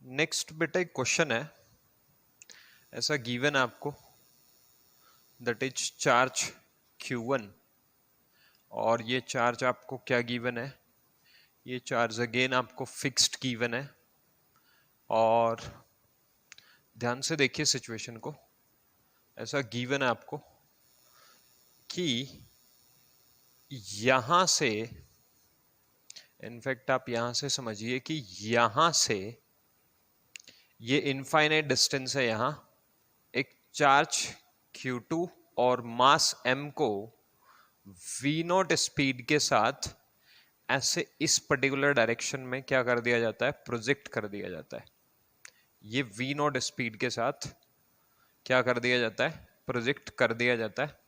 Next बेटा एक question है, ऐसा गिवन है आपको, दैट इज चार्ज Q1 और ये चार्ज आपको क्या गिवन है, ये चार्ज अगेन आपको फिक्स्ड गिवन है। और ध्यान से देखिए सिचुएशन को, ऐसा गिवन है आपको कि यहां से, इनफैक्ट आप यहां से समझिए कि यहां से ये इनफाइनाइट डिस्टेंस है, यहां एक चार्ज Q2 और मास m को V0 स्पीड के साथ ऐसे इस पर्टिकुलर डायरेक्शन में क्या कर दिया जाता है, प्रोजेक्ट कर दिया जाता है। ये V0 स्पीड के साथ क्या कर दिया जाता है, प्रोजेक्ट कर दिया जाता है।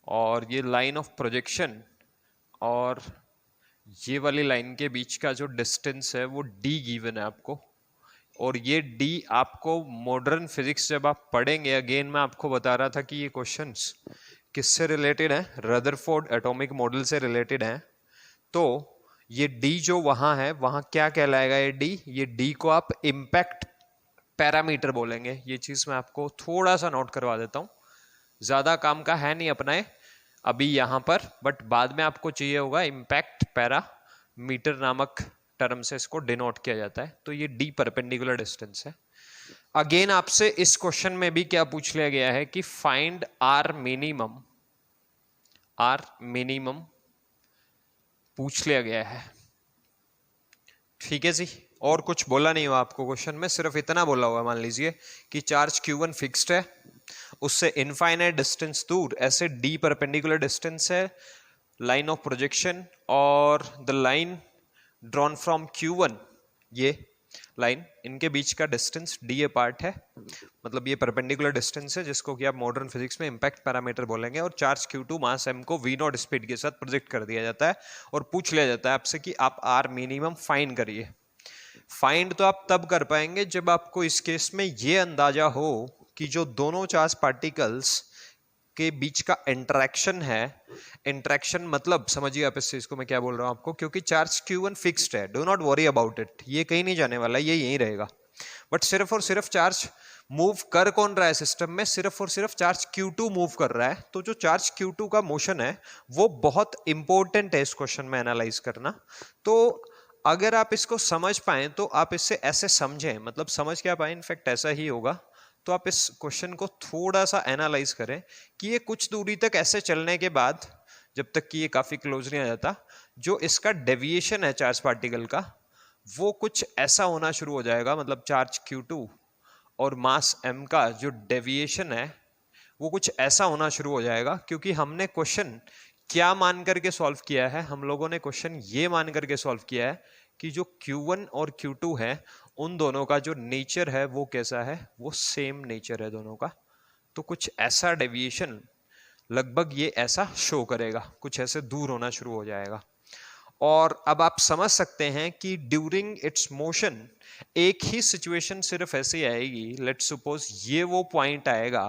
और ये लाइन ऑफ प्रोजेक्शन और ये वाली लाइन के बीच का जो डिस्टेंस है वो d गिवन है आपको। और ये d आपको मॉडर्न फिजिक्स जब आप पढ़ेंगे, अगेन मैं आपको बता रहा था कि ये क्वेश्चंस किससे रिलेटेड है, रदरफोर्ड एटॉमिक मॉडल से रिलेटेड है। तो ये d जो वहां है वहां क्या कहलाएगा, ये d को आप इम्पैक्ट पैरामीटर बोलेंगे। ये चीज मैं आपको थोड़ा सा नोट करवा देता हूं, ज्यादा काम का है नहीं अपने अभी यहां पर, बट बाद में आपको चाहिए होगा। इम्पैक्ट पैरामीटर नामक टर्म से इसको डिनोट किया जाता है। तो ये d परपेंडिकुलर डिस्टेंस है। अगेन आपसे इस क्वेश्चन में भी क्या पूछ लिया गया है कि फाइंड आर मिनिमम पूछ लिया गया है। ठीक है जी, और कुछ बोला नहीं हुआ आपको क्वेश्चन में, सिर्फ इतना बोला हुआ, मान लीजिए कि चार्ज Q1 फिक्स्ड है, उससे इनफाइनाइट डिस्टेंस दूर ऐसे d परपेंडिकुलर डिस्टेंस है, लाइन ऑफ प्रोजेक्शन और the line drawn from Q1, ये लाइन, इनके बीच का डिस्टेंस d अपार्ट है, मतलब ये परपेंडिकुलर डिस्टेंस है जिसको कि आप मॉडर्न फिजिक्स में इम्पैक्ट पैरामीटर बोलेंगे। और चार्ज Q2 मास m को V0 स्पीड के साथ प्रोजेक्ट कर दिया जाता है और पूछ लिया जाता है आपसे कि आप आर मिनिमम फाइंड करिए। फाइंड तो आप तब कर पाएंगे जब आपको इस केस में ये अंदाजा हो कि जो दोनों चार्ज पार्टिकल्स के बीच का इंटरेक्शन है, इंटरेक्शन मतलब समझिए आप इस चीज को मैं क्या बोल रहा हूं आपको, क्योंकि चार्ज Q1 फिक्स्ड है, do not worry about it, ये कहीं नहीं जाने वाला, ये यहीं रहेगा। बट सिर्फ और सिर्फ चार्ज मूव कर कौन रहा है सिस्टम में, सिर्फ और सिर्फ चार्ज Q2 मूव कर रहा है। तो जो चार्ज Q2 का मोशन है वो बहुत इंपॉर्टेंट है इस क्वेश्चन में एनालाइज करना। तो अगर आप इसको समझ पाए तो आप इससे ऐसे समझें, मतलब समझ क्या पाए, इनफैक्ट ऐसा ही होगा। तो आप इस क्वेश्चन को थोड़ा सा एनालाइज करें कि ये कुछ दूरी तक ऐसे चलने के बाद, जब तक कि ये काफी क्लोज नहीं आ जाता, जो इसका डेविएशन है चार्ज पार्टिकल का, वो कुछ ऐसा होना शुरू हो जाएगा। मतलब चार्ज Q2 और मास m का जो डेविएशन है वो कुछ ऐसा होना शुरू हो जाएगा। क्योंकि हमने क्वेश्चन क्या मान करके सॉल्व किया है, हम लोगों ने क्वेश्चन ये मान करके सॉल्व किया है कि जो Q1 और Q2 है उन दोनों का जो नेचर है वो कैसा है, वो सेम नेचर है दोनों का। तो कुछ ऐसा डेविएशन लगभग ये ऐसा शो करेगा, कुछ ऐसे दूर होना शुरू हो जाएगा। और अब आप समझ सकते हैं कि ड्यूरिंग इट्स मोशन एक ही सिचुएशन सिर्फ ऐसी आएगी, लेट्स सपोज ये वो पॉइंट आएगा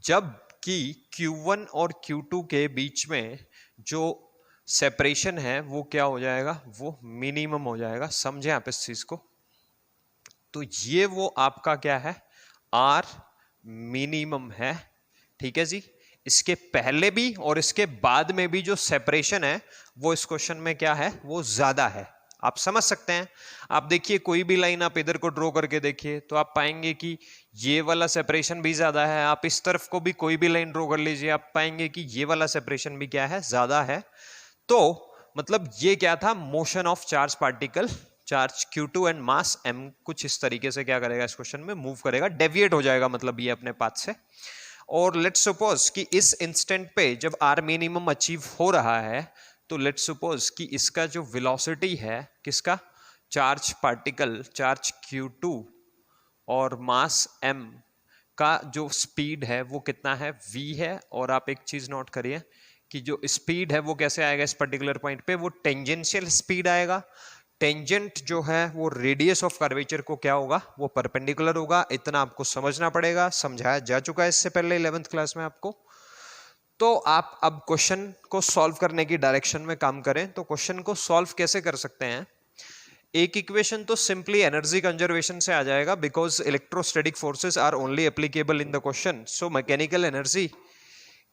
जब कि Q1 और Q2 के बीच में जो सेपरेशन है वो क्या हो जाएगा, वो मिनिमम हो जाएगा। समझें आप इस चीज को। तो ये वो आपका क्या है, आर मिनिमम है। ठीक है जी, इसके पहले भी और इसके बाद में भी जो सेपरेशन है वो इस क्वेश्चन में क्या है, वो ज्यादा है। आप समझ सकते हैं। आप देखिए कोई भी लाइन आप इधर को ड्रॉ करके देखिए तो आप पाएंगे कि ये वाला सेपरेशन भी ज्यादा है। आप इस तरफ को भी कोई भी लाइन ड्रॉ कर लीजिए, आप पाएंगे कि ये वाला सेपरेशन भी क्या है, ज्यादा है। तो मतलब ये क्या था, motion of charge particle, charge Q2 and mass m कुछ इस तरीके से क्या करेगा, इस क्वेश्चन में मूव करेगा, डेविएट हो जाएगा, मतलब ये अपने पाथ से। और लेट्स सपोज कि इस इंस्टेंट पे जब आर मिनिमम अचीव हो रहा है तो लेट्स सपोज कि इसका जो वेलोसिटी है किसका, चार्ज पार्टिकल, चार्ज Q2 और मास m का जो स्पीड है वो कितना है, v है। और आप एक चीज नोट करिए कि जो स्पीड है वो कैसे आएगा इस पर्टिकुलर पॉइंट पे, वो टेंजेंशियल स्पीड आएगा। टेंजेंट जो है वो रेडियस ऑफ कर्वेचर को क्या होगा, वो परपेंडिकुलर होगा। इतना आपको समझना पड़ेगा, समझाया जा चुका है इससे पहले 11th क्लास में आपको। तो आप अब क्वेश्चन को सॉल्व करने की डायरेक्शन में काम करें। तो क्वेश्चन को सॉल्व कैसे कर सकते हैं, एक इक्वेशन तो सिंपली एनर्जी कंजर्वेशन से आ जाएगा, because electrostatic forces are only applicable in the question, so mechanical energy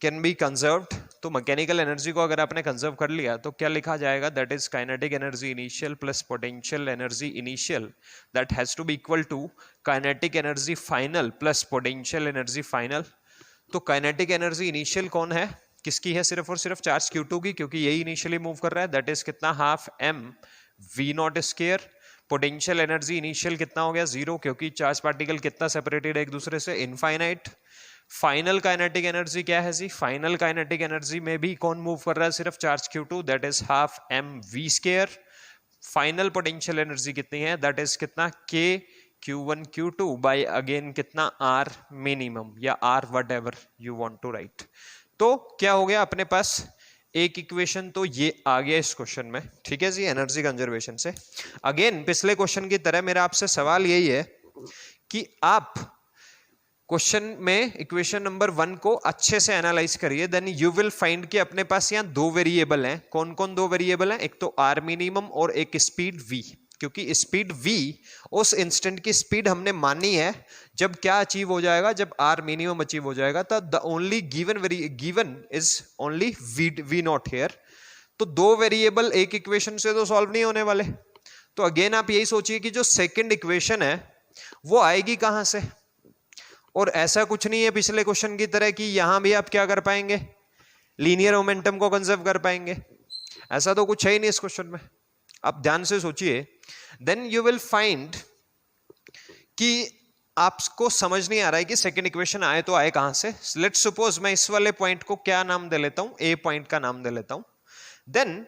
can be conserved. तो मैकेनिकल एनर्जी को अगर आपने कंजर्व कर लिया तो क्या लिखा जाएगा, that is kinetic energy initial plus potential energy initial that has to be equal to kinetic energy final plus potential energy final. तो काइनेटिक एनर्जी इनिशियल कौन है, किसकी है, सिर्फ और सिर्फ चार्ज Q2 की, क्योंकि यही इनिशियली मूव कर रहा है, दैट इज कितना, half m v not square. Potential energy initial कितना हो गया, 0, क्योंकि चार्ज पार्टिकल कितना सेपरेटेड है एक दूसरे से, इनफाइनाइट। फाइनल काइनेटिक एनर्जी क्या है जी, फाइनल काइनेटिक एनर्जी में भी कौन मूव कर रहा है, सिर्फ charge Q2, that is half m v square. Final potential energy कितनी है, दैट इज कितना, k Q1 Q2 by again कितना, r मिनिमम या r whatever you want to write. तो क्या हो गया अपने पास, एक इक्वेशन तो ये आ गया इस क्वेश्चन में, ठीक है जी, एनर्जी कंजर्वेशन से। अगेन पिछले क्वेश्चन की तरह मेरा आपसे सवाल यही है कि आप क्वेश्चन में इक्वेशन नंबर 1 को अच्छे से एनालाइज करिए, देन यू विल फाइंड कि अपने पास यहाँ दो वेरिएबल हैं। कौन कौन दो वेरिएबल हैं, एक तो r मिनिमम और एक स्पीड v, क्योंकि स्पीड v उस इंस्टेंट की स्पीड हमने मानी है जब क्या अचीव हो जाएगा, जब r मिनिमम अचीव हो जाएगा, तो the only given is only v not here. तो दो वेरिएबल एक इक्वेशन से तो सॉल्व नहीं होने वाले, तो अगेन आप यही सोचिए कि जो सेकंड इक्वेशन है वो आएगी कहां से। और ऐसा कुछ नहीं है पिछले क्वेश्चन की तरह कि यहां भी आप क्या कर पाएंगे, लीनियर मोमेंटम को कंजर्व कर पाएंगे, ऐसा तो कुछ है ही नहीं इस क्वेश्चन में। आप ध्यान से सोचिए, देन यू विल फाइंड कि आपको समझ नहीं आ रहा है कि सेकंड इक्वेशन आए तो आए कहां से। लेट्स सपोज मैं इस वाले पॉइंट को क्या नाम दे लेता हूं, ए पॉइंट का नाम दे लेता हूं। देन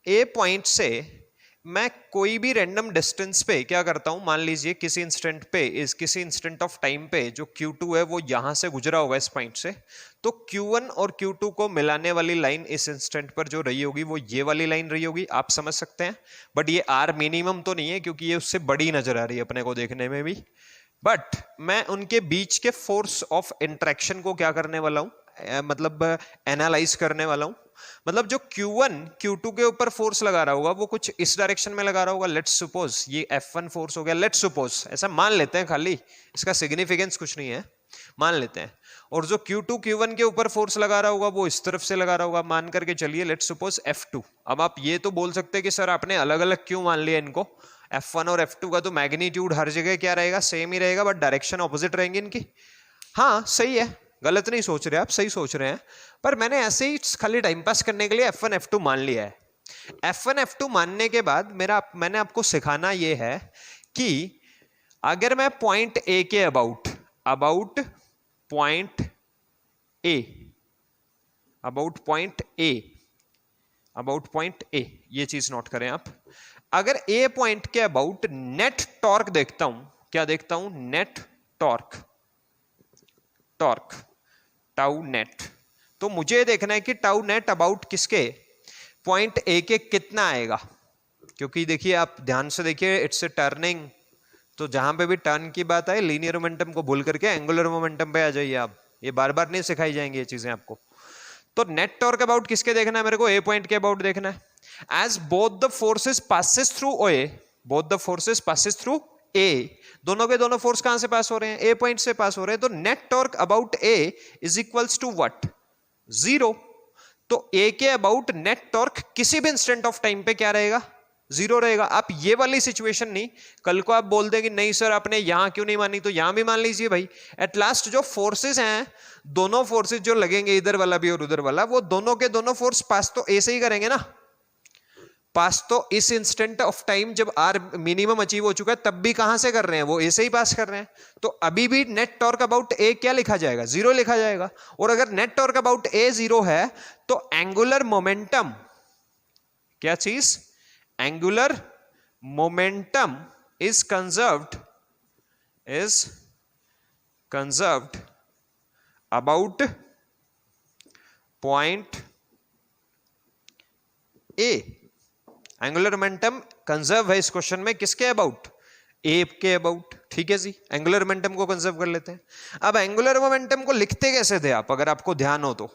ए पॉइंट से मैं कोई भी रैंडम डिस्टेंस पे क्या करता हूं, मान लीजिए किसी इंस्टेंट पे, किसी इंस्टेंट ऑफ टाइम पे जो Q2 है वो यहां से गुजरा होगा इस पॉइंट से, तो Q1 और Q2 को मिलाने वाली लाइन इस इंस्टेंट पर जो रही होगी वो ये वाली लाइन रही होगी, आप समझ सकते हैं। बट ये R मिनिमम तो नहीं है, क्योंकि ये उससे बड़ी नजर आ रही है अपने को देखने में भी। बट मैं उनके बीच के फोर्स ऑफ इंटरेक्शन को क्या करने वाला हूं, मतलब एनालाइज करने वाला हूं। मतलब जो Q1 Q2 के ऊपर फोर्स लगा रहा होगा वो कुछ इस डायरेक्शन में लगा रहा होगा, लेट्स सपोज ये F1 फोर्स हो गया, लेट्स सपोज, ऐसा मान लेते हैं, खाली इसका सिग्निफिकेंस कुछ नहीं है, मान लेते हैं। और जो Q2 Q1 के ऊपर फोर्स लगा रहा होगा वो इस तरफ से लगा रहा होगा, मान करके चलिए लेट्स सपोज F2। अब आप ये तो बोल सकते हैं कि सर आपने अलग अलग क्यों मान लिया इनको, F1 और F2 का तो मैग्नीट्यूड हर जगह क्या रहेगा, सेम ही रहेगा, बट डायरेक्शन ऑपोजिट रहेंगी इनकी। हाँ सही है, गलत नहीं सोच रहे आप, सही सोच रहे हैं, पर मैंने ऐसे ही खाली टाइम पास करने के लिए F1 F2 मान लिया है। F1 F2 मानने के बाद मैंने आपको सिखाना यह है कि अगर मैं पॉइंट ए के अबाउट पॉइंट ए ये चीज नोट करें आप, अगर ए पॉइंट के अबाउट नेट टॉर्क देखता हूं, क्या देखता हूं, नेट टॉर्क टाउ नेट, तो मुझे देखना है कि टाउ नेट अबाउट किसके, पॉइंट ए के कितना आएगा। क्योंकि देखिए आप ध्यान से देखिए, इट्स ए टर्निंग, तो जहां पे भी टर्न की बात आए लीनियर मोमेंटम को भूल करके एंगुलर मोमेंटम पे आ जाइए आप, ये बार बार नहीं सिखाई जाएंगी ये चीजें आपको। तो नेट टॉर्क अबाउट किसके देखना है मेरे को, ए पॉइंट के अबाउट देखना है। As both the forces passes through A, दोनों के दोनों फोर्स कहां से पास हो रहे हैं, ए पॉइंट से पास हो रहे हैं, तो net torque about A is equals to what, 0। तो ए के अबाउट नेट टॉर्क किसी भी इंस्टेंट ऑफ टाइम पे क्या रहेगा, 0 रहेगा। आप ये वाली सिचुएशन नहीं, कल को आप बोल देंगे नहीं सर आपने यहां क्यों नहीं मानी, तो यहां भी मान लीजिए भाई। एट लास्ट जो फोर्सेस हैं, दोनों फोर्सेस जो लगेंगे, इधर वाला भी और उधर वाला, वो दोनों के दोनों फोर्स पास तो ए से ही करेंगे ना, पास तो इस इंस्टेंट ऑफ टाइम जब आर मिनिमम अचीव हो चुका है तब भी कहां से कर रहे हैं, वो ए से ही पास कर रहे हैं। तो अभी भी नेट टॉर्क अबाउट ए क्या लिखा जाएगा, 0 लिखा जाएगा। और अगर नेट टॉर्क अबाउट ए 0 है तो एंगुलर मोमेंटम, क्या चीज, angular momentum is conserved about point A. Angular momentum conserve है इस क्वेश्चन में किसके अबाउट, ए के अबाउट, ठीक है जी। एंगुलर मोमेंटम को कंजर्व कर लेते हैं। अब एंगुलर मोमेंटम को लिखते कैसे थे आप, अगर आपको ध्यान हो तो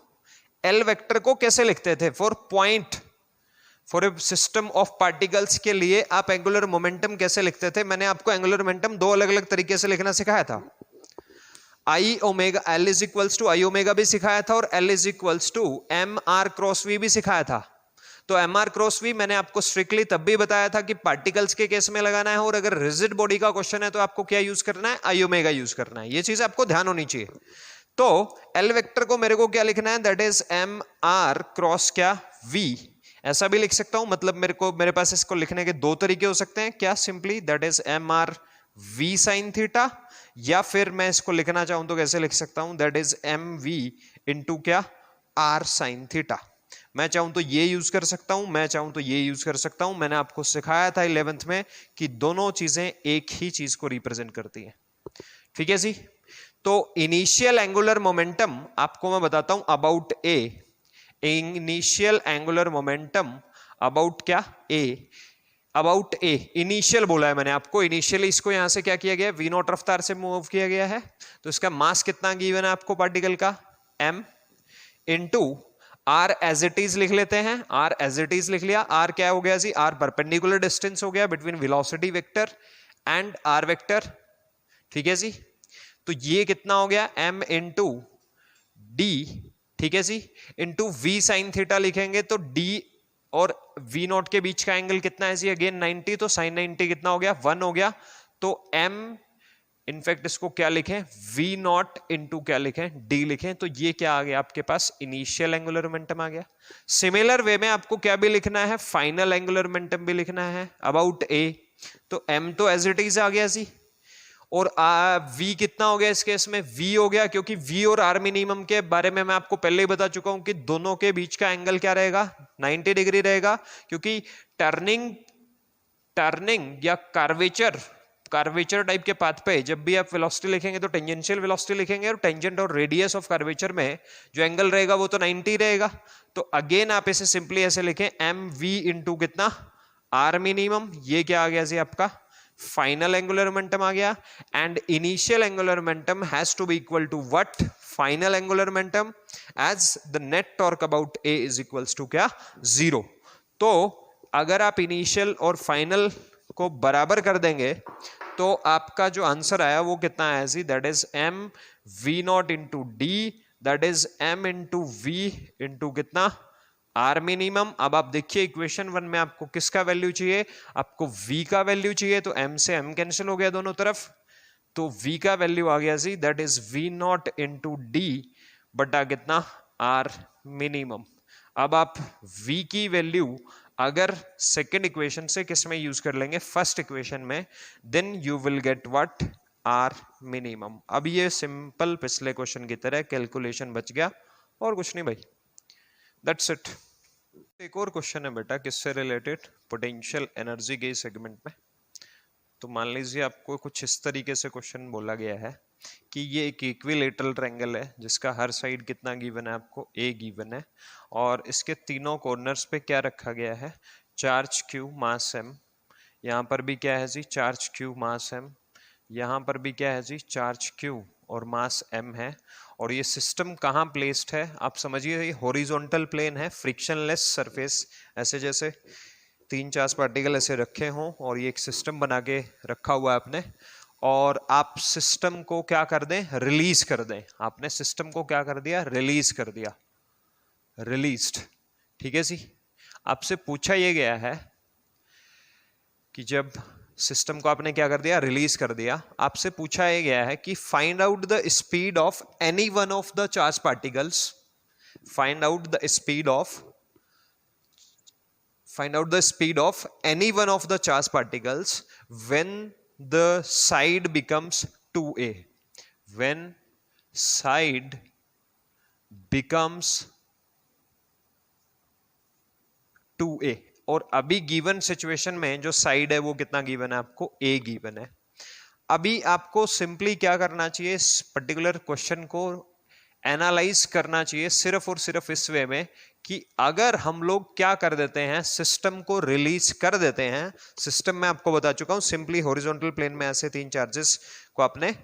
एल वेक्टर को कैसे लिखते थे, for a system of particles के लिए आप एंगुलर मोमेंटम कैसे लिखते थे? मैंने आपको एंगुलर मोमेंटम दो अलग अलग तरीके से लिखना सिखाया था। I omega L is equals to I omega भी सिखाया था और L is equals to M R cross V भी सिखाया था। तो एम आर क्रॉस वी मैंने आपको स्ट्रिक्टली तब भी बताया था कि पार्टिकल्स के केस में लगाना है, और अगर रिजिड बॉडी का क्वेश्चन है तो आपको क्या यूज करना है? आई ओमेगा यूज करना है। ये चीज आपको ध्यान होनी चाहिए। तो एल वेक्टर को मेरे को क्या लिखना है? That is M R cross क्या वी। ऐसा भी लिख सकता हूं, मतलब मेरे पास इसको लिखने के दो तरीके हो सकते हैं। क्या? Simply that is M R V sine theta, या फिर मैं इसको लिखना चाहूं तो कैसे लिख सकता हूं? That is M V into क्या? R sine theta. मैं चाहूं तो ये यूज कर सकता हूं, मैं चाहूं तो ये यूज कर सकता हूं। मैंने आपको सिखाया था 11th में कि दोनों चीजें एक ही चीज को रिप्रेजेंट करती हैं। ठीक है जी। तो इनिशियल एंगुलर मोमेंटम आपको मैं बताता हूं about A. Initial angular momentum about क्या? ए। अबाउट ए इनिशियल बोला है मैंने आपको। इनिशियली इसको यहां से क्या किया गया? वी नॉट रफ्तार से मूव किया गया है। तो इसका मास कितना गिवन है आपको पार्टिकल का? m into r as it is लिख लेते हैं। r एज इट इज लिख लिया। r क्या हो गया जी? r परपेंडिकुलर डिस्टेंस हो गया between velocity vector and r vector. ठीक है जी। तो ये कितना हो गया? m इंटू d, ठीक है जी, इंटू v साइन थीटा लिखेंगे तो d और v नॉट के बीच का एंगल कितना है जी? अगेन 90, तो साइन 90 कितना हो गया? 1 हो गया। तो m इनफैक्ट इसको क्या लिखें? v नॉट इंटू क्या लिखें? d लिखें। तो ये क्या आ गया आपके पास? इनिशियल एंगुलर मोमेंटम आ गया। सिमिलर वे में आपको क्या भी लिखना है? फाइनल एंगुलर मोमेंटम भी लिखना है अबाउट a। तो m तो एज इट इज आ गया जी, और v कितना हो गया इस केस में? v हो गया, क्योंकि v और r मिनिमम के बारे में मैं आपको पहले ही बता चुका हूं कि दोनों के बीच का एंगल क्या रहेगा? 90 डिग्री रहेगा, क्योंकि टर्निंग या कार्वेचर टाइप के पाथ पे जब भी आप वेलोसिटी लिखेंगे तो टेंजेंशियल वेलोसिटी लिखेंगे, और टेंजेंट और रेडियस ऑफ कार्वेचर में जो एंगल रहेगा वो तो 90 रहेगा। तो अगेन आप इसे सिंपली ऐसे लिखें, एम वी इंटू कितना? R minimum. ये क्या आ गया जी आपका? फाइनल एंगुलर मोमेंटम आ गया। And initial angular momentum has to be equal to what? Final angular momentum, as the net torque about A is equals to क्या? 0। तो अगर आप इनिशियल और फाइनल को बराबर कर देंगे तो आपका जो आंसर आया वो कितना आया जी? That is M V naught into D, that is M into V into कितना? R minimum. अब आप देखिए इक्वेशन 1 में आपको किसका वैल्यू चाहिए? आपको v का वैल्यू चाहिए, तो m से m कैंसिल हो गया दोनों तरफ, तो v का वैल्यू आ गया जी, that is v naught into D बटा कितना? r minimum. अब आप v की वैल्यू अगर सेकेंड इक्वेशन से किस में यूज कर लेंगे? फर्स्ट इक्वेशन में, then you will get what? r minimum. अब ये सिंपल पिछले क्वेश्चन की तरह कैलकुलेशन बच गया, और कुछ नहीं भाई, दैट्स इट। एक और क्वेश्चन है बेटा किससे रिलेटेड? पोटेंशियल एनर्जी के सेगमेंट में। तो मान लीजिए आपको कुछ इस तरीके से क्वेश्चन बोला गया है कि ये एक इक्विलेटरल ट्रायंगल है जिसका हर साइड कितना गिवन है आपको? a गिवन है, और इसके तीनों कॉर्नर्स पे क्या रखा गया है? चार्ज q मास m। यहाँ पर भी क्या है जी? चार्ज q मास m। यहाँ पर भी क्या है जी? चार्ज q और मास m है। और ये सिस्टम कहाँ प्लेस्ड है? आप समझिए ये हॉरिजॉन्टल प्लेन है, फ्रिक्शनलेस सरफेस। ऐसे जैसे 3-4 पार्टिकल ऐसे रखे हों और ये एक सिस्टम बना के रखा हुआ है आपने, और आप सिस्टम को क्या कर दें? रिलीज कर दें। आपने सिस्टम को क्या कर दिया? रिलीज कर दिया, रिलीज्ड। ठीक है जी। आपसे पूछा ये गया है कि जब सिस्टम को आपने क्या कर दिया? रिलीज कर दिया। आपसे पूछा ये गया है कि find out the speed of any one of the charge particles. Find out the speed of any one of the charge particles when the side becomes 2a। When side becomes 2a। और अभी given situation में जो side है वो कितना given है आपको? a given है। अभी आपको सिंपली क्या करना चाहिए? इस पर्टिकुलर क्वेश्चन को एनालाइज करना चाहिए सिर्फ और सिर्फ इस वे में कि अगर हम लोग क्या कर देते हैं? सिस्टम को रिलीज कर देते हैं। सिस्टम में आपको बता चुका हूं, सिंपली हॉरिजॉन्टल प्लेन में ऐसे 3 चार्जेस को आपने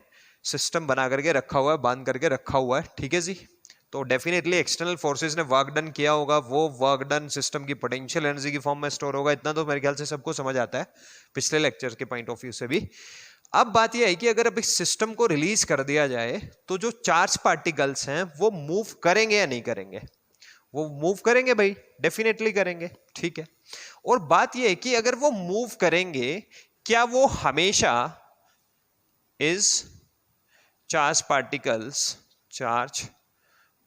सिस्टम बना करके रखा हुआ है, बांध करके रखा हुआ है। ठीक है जी। तो डेफिनेटली एक्सटर्नल फोर्सेस ने वर्क डन किया होगा, वो वर्क डन सिस्टम की पोटेंशियल एनर्जी की फॉर्म में स्टोर होगा। इतना तो मेरे ख्याल से सबको समझ आता है पिछले लेक्चर के पॉइंट ऑफ व्यू से भी। अब बात यह है कि अगर अब इस सिस्टम को रिलीज कर दिया जाए तो जो चार्ज पार्टिकल्स हैं वो मूव करेंगे या नहीं करेंगे? वो मूव करेंगे भाई, डेफिनेटली करेंगे, ठीक है। और बात यह है कि अगर वो मूव करेंगे, क्या वो हमेशा is charge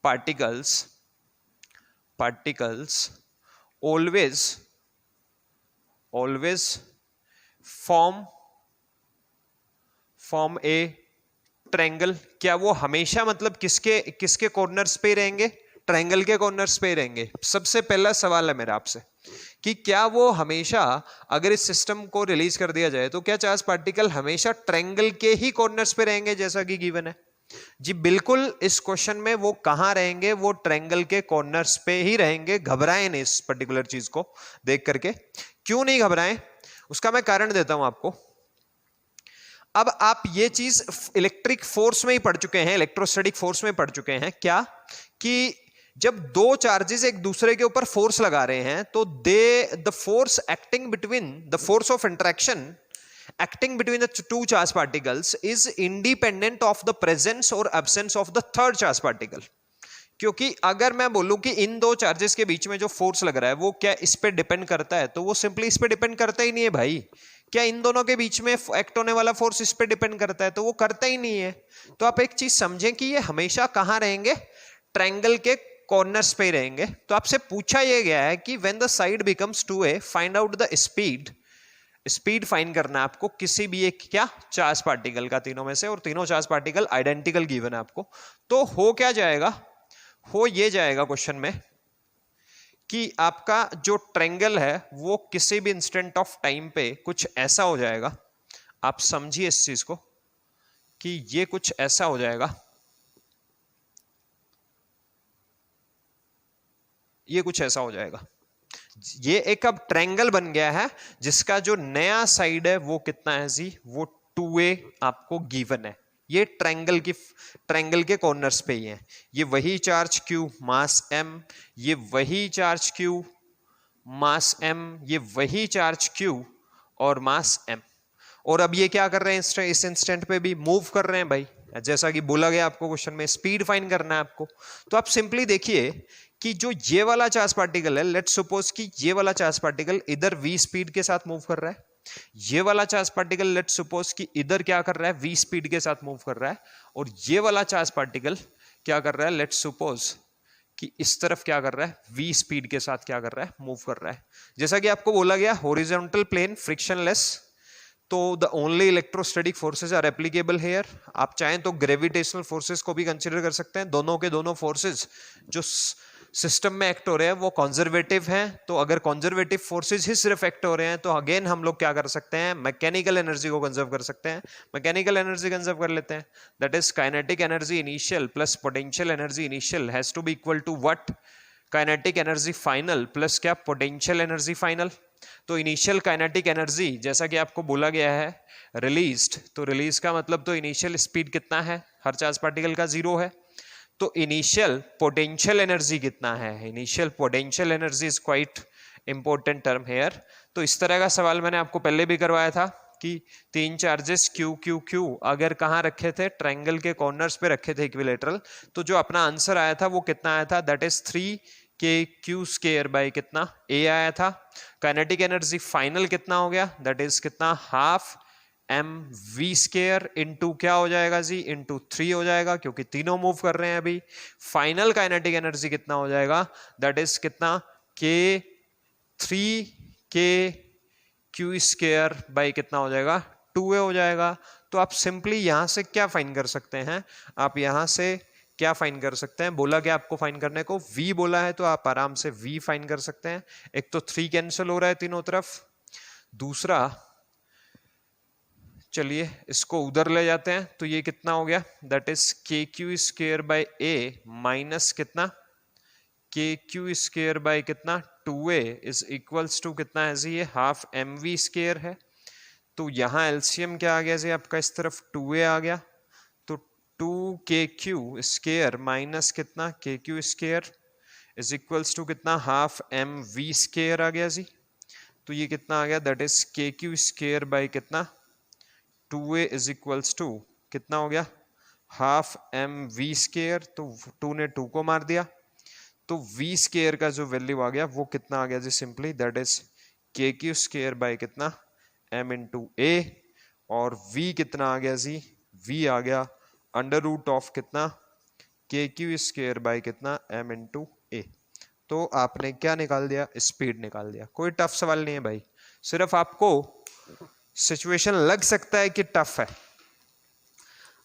particles always form a triangle? क्या वो हमेशा मतलब किसके कॉर्नर्स पे रहेंगे? ट्रायंगल के कॉर्नर्स पे रहेंगे। सबसे पहला सवाल है मेरा आपसे कि क्या वो हमेशा, अगर इस सिस्टम को रिलीज कर दिया जाए तो क्या चार्ज पार्टिकल हमेशा ट्रायंगल के ही कॉर्नर्स पे रहेंगे जैसा कि गिवन है? जी बिल्कुल, इस क्वेश्चन में वो कहां रहेंगे? वो ट्रायंगल के कॉर्नर्स पे ही रहेंगे। घबराएं नहीं इस पर्टिकुलर चीज को देख करके। क्यों नहीं घबराएं? उसका मैं कारण देता हूं आपको। अब आप ये चीज इलेक्ट्रिक फोर्स में ही पढ़ चुके हैं, इलेक्ट्रोस्टैटिक फोर्स में पढ़ चुके हैं क्या, कि जब दो चार्जेस एक दूसरे के ऊपर फोर्स लगा रहे हैं तो the force acting between the force of interaction acting between the two charge particles is independent of the presence or absence of the third charge particle। क्योंकि अगर मैं बोलूं कि इन दो चार्जेस के बीच में जो फोर्स लग रहा है वो क्या इस पे डिपेंड करता है, तो वो सिंपली इस पे डिपेंड करता ही नहीं है भाई। क्या इन दोनों के बीच में एक्ट होने वाला फोर्स इस पे डिपेंड करता है? तो वो करता ही नहीं है। तो आप एक चीज समझें कि ये हमेशा कहां रहेंगे? ट्रायंगल के कॉर्नर्स पे रहेंगे। तो आपसे पूछा यह गया है कि when the side becomes 2a find out the speed find करना है आपको किसी भी एक क्या चार्ज पार्टिकल का, तीनों में से, और तीनों चार्ज पार्टिकल आइडेंटिकल गिवन है आपको। तो हो क्या जाएगा? हो ये जाएगा क्वेश्चन में कि आपका जो ट्रायंगल है वो किसी भी इंस्टेंट ऑफ टाइम पे कुछ ऐसा हो जाएगा। आप समझिए इस चीज को कि ये कुछ ऐसा हो जाएगा, ये कुछ ऐसा हो जाएगा। ये एक अब ट्रायंगल बन गया है जिसका जो नया साइड है वो कितना है जी? वो 2a आपको गिवन है। ये ट्रायंगल के कॉर्नर्स पे ही है। ये वही चार्ज q मास m, ये वही चार्ज q मास m, ये वही चार्ज q और मास m। और अब ये क्या कर रहे हैं? इस इंस्टेंट पे भी मूव कर रहे हैं भाई, जैसा कि बोला गया आपको क्वेश्चन में स्पीड फाइंड करना है आपको। तो आप सिंपली देखिए कि जो ये वाला चार्ज पार्टिकल है, लेट्स सपोज कि ये वाला चार्ज पार्टिकल इधर v स्पीड के साथ मूव कर रहा है। ये वाला चार्ज पार्टिकल लेट्स सपोज कि इधर क्या कर रहा है? v स्पीड के साथ मूव कर रहा है। और ये वाला चार्ज पार्टिकल क्या कर रहा है? लेट्स सपोज कि इस तरफ क्या कर रहा है? v स्पीड के साथ क्या कर रहा है? मूव कर रहा है। जैसा कि आपको बोला गया हॉरिजॉन्टल प्लेन फ्रिक्शनलेस, तो the only electrostatic forces are applicable here. आप चाहें तो ग्रेविटेशनल फोर्सेस को भी कंसीडर कर सकते हैं। दोनों के दोनों फोर्सेस जो सिस्टम में एक्ट हो रहे हैं वो कंजर्वेटिव हैं। तो अगर कंजर्वेटिव फोर्सेस ही सिर्फ एक्ट हो रहे हैं तो अगेन हम लोग क्या कर सकते हैं? मैकेनिकल एनर्जी को कंजर्व कर सकते हैं। मैकेनिकल एनर्जी कंजर्व कर लेते हैं, that is kinetic energy initial plus potential energy initial has to be equal to what? Kinetic energy final plus क्या? Potential energy final. तो इनिशियल काइनेटिक एनर्जी जैसा कि आपको बोला गया है रिलीज्ड, तो रिलीज का मतलब तो इनिशियल स्पीड कितना है? हर चार्ज पार्टिकल का 0 है। तो इनिशियल पोटेंशियल एनर्जी कितना है? Initial potential energy is quite important term here. तो इस तरह का सवाल मैंने आपको पहले भी करवाया था कि तीन चार्जेस Q Q Q अगर कहाँ रखे थे? ट्रायंगल के कॉर्नर्स पे रखे थे इक्विलेटरल। तो जो अपना आंसर आया था वो कितना आया था? That is 3kq square by कितना? a आया था। काइनेटिक एनर्जी फाइनल कितना हो गया? दैट इज कितना? हाफ mv स्क्वायर इंटू क्या हो जाएगा जी? इंटू 3 हो जाएगा, क्योंकि तीनों मूव कर रहे हैं अभी। फाइनल काइनेटिक एनर्जी कितना हो जाएगा? दैट इज कितना? k स्क्वायर बाय कितना हो जाएगा? 2a हो जाएगा। तो आप सिंपली यहां से क्या फाइंड कर सकते हैं? आप यहां से क्या फाइंड कर सकते हैं? बोला क्या आपको फाइंड करने को? v बोला है तो आप आराम से v फाइंड कर सकते हैं। एक तो 3 कैंसिल हो रहा है तीनों तरफ, दूसरा चलिए इसको उधर ले जाते हैं तो ये कितना हो गया? That is kq square by a minus कितना? kq स्क्वायर बाय कितना? 2a इज इक्वल्स टू कितना है जी? ये हाफ mv स्क्वायर है। तो यहां एलसीएम क्या आ गया जी आपका? इस तरफ 2a आ गया। तो 2kq स्क्वायर माइनस कितना kq square is equals to कितना हाफ mv स्क्वायर आ गया जी। तो ये कितना आ गया, that is kq square by कितना 2a इज इक्वल्स टू कितना हो गया हाफ mv स्क्वायर। तो 2 ने 2 को मार दिया, तो v स्क्वायर का जो वैल्यू आ गया वो कितना आ गया जी, simply that is kq square by कितना m इंटू ए, और v कितना आ गया जी, v आ गया अंडर रूट ऑफ कितना kq स्क्वायर बाई कितना m इंटू ए। तो आपने क्या निकाल दिया, स्पीड निकाल दिया। कोई टफ सवाल नहीं है भाई, सिर्फ आपको सिचुएशन लग सकता है कि टफ है।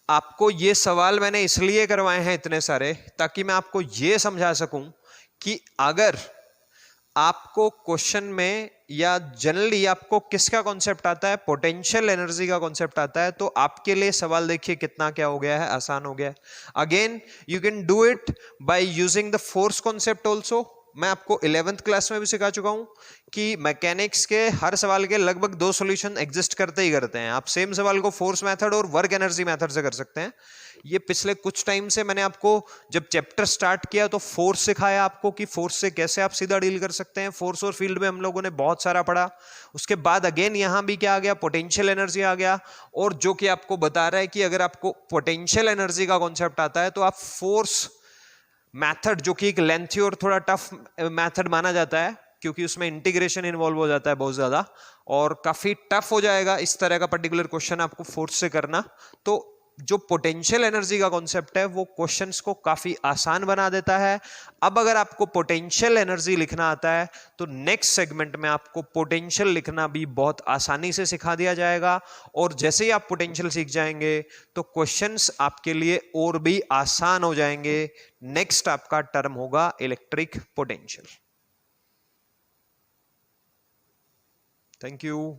आपको ये सवाल मैंने इसलिए करवाए हैं इतने सारे, ताकि मैं आपको ये समझा सकूं कि अगर आपको क्वेश्चन में या जनरली आपको किसका कॉन्सेप्ट आता है, पोटेंशियल एनर्जी का कॉन्सेप्ट आता है, तो आपके लिए सवाल देखिए कितना क्या हो गया है, आसान हो गया है। Again you can do it by using the force concept also. मैं आपको 11th क्लास में भी सिखा चुका हूं कि मैकेनिक्स के हर सवाल के लगभग 2 सॉल्यूशन एग्जिस्ट करते ही करते हैं। आप सेम सवाल को फोर्स मेथड और वर्क एनर्जी मेथड से कर सकते हैं। ये पिछले कुछ टाइम से मैंने आपको जब चैप्टर स्टार्ट किया तो फोर्स सिखाया आपको कि फोर्स से कैसे आप सीधा डील कर सकते हैं। फोर्स और फील्ड में हम लोगों ने बहुत सारा पढ़ा। उसके बाद अगेन यहां भी क्या आ गया, पोटेंशियल एनर्जी आ गया, और जो कि आपको बता रहा है कि अगर आपको पोटेंशियल एनर्जी का कॉन्सेप्ट आता है तो आप फोर्स मेथड, जो कि एक लेंथी और थोड़ा टफ मेथड माना जाता है क्योंकि उसमें इंटीग्रेशन इन्वॉल्व हो जाता है बहुत ज्यादा और काफी टफ हो जाएगा इस तरह का पर्टिकुलर क्वेश्चन आपको फोर्स से करना। तो जो पोटेंशियल एनर्जी का कॉन्सेप्ट है वो क्वेश्चंस को काफी आसान बना देता है। अब अगर आपको पोटेंशियल एनर्जी लिखना आता है तो नेक्स्ट सेगमेंट में आपको पोटेंशियल लिखना भी बहुत आसानी से सिखा दिया जाएगा, और जैसे ही आप पोटेंशियल सीख जाएंगे तो क्वेश्चंस आपके लिए और भी आसान हो जाएंगे। नेक्स्ट आपका टर्म होगा इलेक्ट्रिक पोटेंशियल। Thank you.